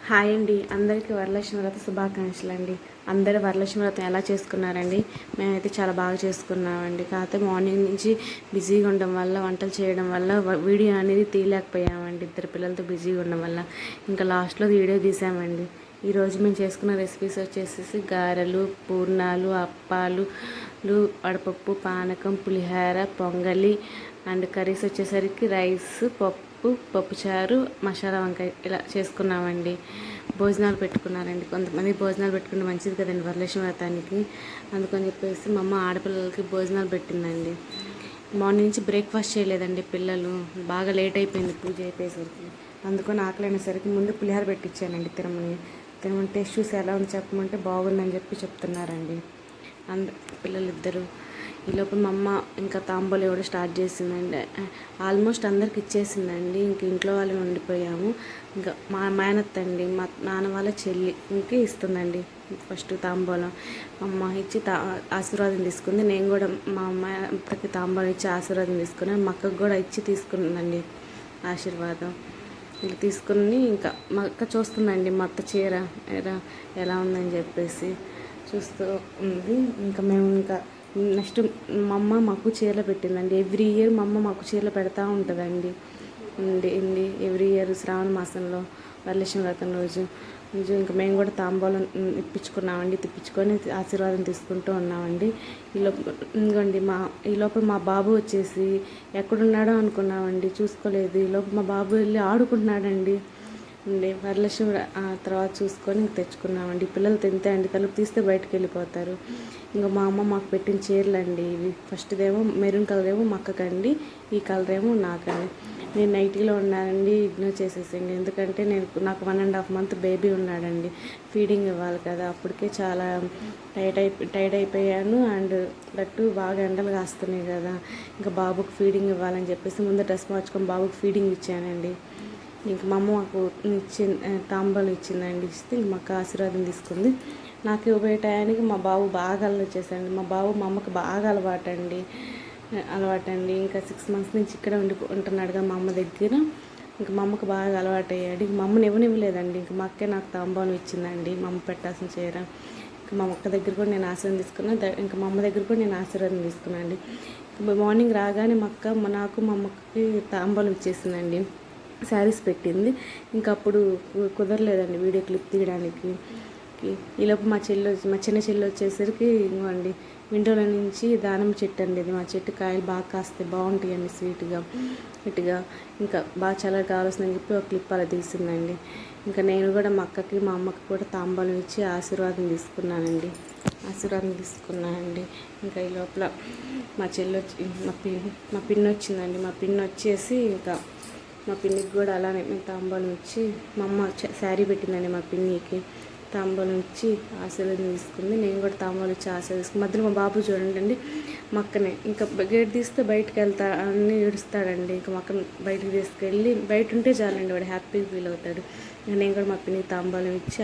Hi అండి, అందరికీ వరలక్ష్మి వ్రత శుభాకాంక్షలు అండి. అందరూ వరలక్ష్మి వ్రతం ఎలా చేసుకున్నారండి? మేమైతే చాలా బాగా చేసుకున్నామండి. కాకపోతే మార్నింగ్ నుంచి బిజీగా ఉండడం వల్ల, వంటలు చేయడం వల్ల వీడియో అనేది తీయలేకపోయామండి. ఇద్దరు పిల్లలతో బిజీగా ఉండడం వల్ల ఇంకా లాస్ట్లో వీడియో తీసామండి. ఈరోజు మేము చేసుకున్న రెసిపీస్ వచ్చేసి గారెలు, పూర్ణాలు, అప్పాలు, వడపప్పు, పానకం, పులిహోర, పొంగలి అండ్ కర్రీస్ వచ్చేసరికి రైస్, పప్పుచారు, మసాలా వంకాయ ఇలా చేసుకున్నామండి. భోజనాలు పెట్టుకున్నారండి. కొంతమంది భోజనాలు పెట్టుకుంటే మంచిది కదండి వరలక్ష్మి వ్రతానికి. అందుకని చెప్పేసి మా అమ్మ ఆడపిల్లలకి భోజనాలు పెట్టిందండి. మార్నింగ్ నుంచి బ్రేక్ఫాస్ట్ చేయలేదండి పిల్లలు. బాగా లేట్ అయిపోయింది పూజ అయిపోయేసరికి. అందుకని ఆకలి అయినసరికి ముందు పులిహోర పెట్టించానండి. తినమని టేస్ట్ చూసి ఎలా ఉంది చెప్పమంటే బాగుందని చెప్తున్నారండి పిల్లలిద్దరూ. ఈలోపు మా అమ్మ ఇంకా తాంబూలం ఇవ్వడం స్టార్ట్ చేసిందండి. ఆల్మోస్ట్ అందరికి ఇచ్చేసిందండి. ఇంక ఇంట్లో వాళ్ళు ఉండిపోయాము. ఇంకా మా మేనత్త అండి, మా నాన్న వాళ్ళ చెల్లి ఇంకే ఇస్తుందండి ఫస్ట్ తాంబూలం. అమ్మ ఇచ్చి ఆశీర్వాదం తీసుకుంది. నేను కూడా మా అమ్మకి తాంబూలం ఇచ్చి ఆశీర్వాదం తీసుకున్నాను. మా అక్కకు కూడా ఇచ్చి తీసుకుందండి ఆశీర్వాదం. ఇలా తీసుకుని ఇంకా మా అక్క చూస్తుందండి మా అత్త చీర ఎలా ఉందని చెప్పేసి చూస్తూ ఉంది. ఇంకా మేము ఇంకా నెక్స్ట్ మా అమ్మ మాకు చీరలు పెట్టిందండి. ఎవ్రీ ఇయర్ మా అమ్మ మాకు చీరలు పెడతా ఉంటుందండి. ఎవ్రీ ఇయర్ శ్రావణ మాసంలో వరలక్ష్మి వ్రతం రోజు ఇంకా మేము కూడా తాంబూలం ఇప్పించుకున్నామండి. తిప్పించుకొని ఆశీర్వాదం తీసుకుంటూ ఉన్నామండి. ఈ లోపల మా బాబు వచ్చేసి ఎక్కడున్నాడో అనుకున్నామండి, చూసుకోలేదు. ఈ లోపల మా బాబు వెళ్ళి ఆడుకుంటున్నాడండి. వరలక్ష్మి తర్వాత చూసుకొని తెచ్చుకున్నామండి. పిల్లలు తింటే అండి తలుపు తీస్తే బయటకు వెళ్ళిపోతారు. ఇంకా మా అమ్మ మాకు పెట్టిన చీరలు అండి ఇవి. ఫస్ట్దేమో మెరూన్ కలర్ ఏమో మా అక్కకండి, ఈ కలర్ ఏమో నాకండి. నేను నైటీలో ఉన్నానండి, ఇగ్నోర్ చేసేసండి. ఎందుకంటే నాకు 1.5 month బేబీ ఉన్నాడండి. ఫీడింగ్ ఇవ్వాలి కదా, అప్పటికే చాలా టైర్డ్ అయిపోయాను. అండ్ దట్టు బాగా ఎండలు కాస్తున్నాయి కదా, ఇంకా బాబుకి ఫీడింగ్ ఇవ్వాలని చెప్పేసి ముందు డ్రెస్ మార్చుకొని బాబుకి ఫీడింగ్ ఇచ్చానండి. ఇంక మా అమ్మ మాకు తాంబూలం ఇచ్చిందండి. ఇస్తే ఇంక మాకు ఆశీర్వాదం తీసుకుంది. నాకు ఇవ్వబోయే టయానికి మా బాబు బాగా వచ్చేసండి. మా బాబు మా అమ్మకి బాగా అలవాటండి. ఇంకా 6 months నుంచి ఇక్కడ ఉంటున్నాడుగా మా అమ్మ దగ్గర. ఇంకా మా అమ్మకి బాగా అలవాటు అయ్యాడు. ఇంక మా అమ్మని ఇవ్వనివ్వలేదండి. ఇంక మా అక్కే నాకు తాంబూలం ఇచ్చిందండి, మా అమ్మ పెట్టాల్సిన చీర. ఇంకా మా అక్క దగ్గర కూడా నేను ఆశీర్వాదం తీసుకున్నాను. ఇంకా మా అమ్మ దగ్గర కూడా నేను ఆశీర్వాదం తీసుకున్నాను అండి. మార్నింగ్ రాగానే మా అక్క నాకు మా అమ్మకి తాంబూలం ఇచ్చేసిందండి. శారీస్ పెట్టింది. ఇంకా అప్పుడు కుదరలేదండి వీడియో క్లిప్ తీయడానికి. ఈలోపు మా చిన్న చెల్లి వచ్చేసరికి ఇంకోండి విండోలో నుంచి దానిమ్మ చెట్టు అండి ఇది. మా చెట్టు కాయలు బాగా కాస్తాయి, బాగుంటాయండి స్వీట్గా. ఇంకా బాగా చాలా కావాల్సిందని చెప్పి ఒక క్లిప్ అలా తీసిందండి. ఇంకా నేను కూడా మా అక్కకి మా అమ్మకి కూడా తాంబూలం ఇచ్చి ఆశీర్వాదం తీసుకున్నానండి. ఇంకా ఈ లోపల మా చెల్లి వచ్చి మా పిన్ని వచ్చిందండి. మా పిన్ని వచ్చేసి ఇంకా మా పిన్నికి కూడా అలానే మేము తాంబూలం ఇచ్చి, మా అమ్మ శారీ పెట్టిందండి మా పిన్నికి. తాంబూలం ఇచ్చి ఆశీర్వాదం తీసుకుంది. నేను కూడా తాంబూలం ఇచ్చి ఆశీర్వాదం తీసుకుని మధ్యలో మా బాబు చూడండి మక్కనే ఇంకా గేట్ తీస్తే బయటకు వెళ్తా అన్నీ ఏడుస్తాడండి. ఇంకా మక్కను బయటకు తీసుకెళ్ళి బయట ఉంటే చాలండి వాడు హ్యాపీగా ఫీల్ అవుతాడు. నేను కూడా మా పిన్నికి తాంబూలం ఇచ్చి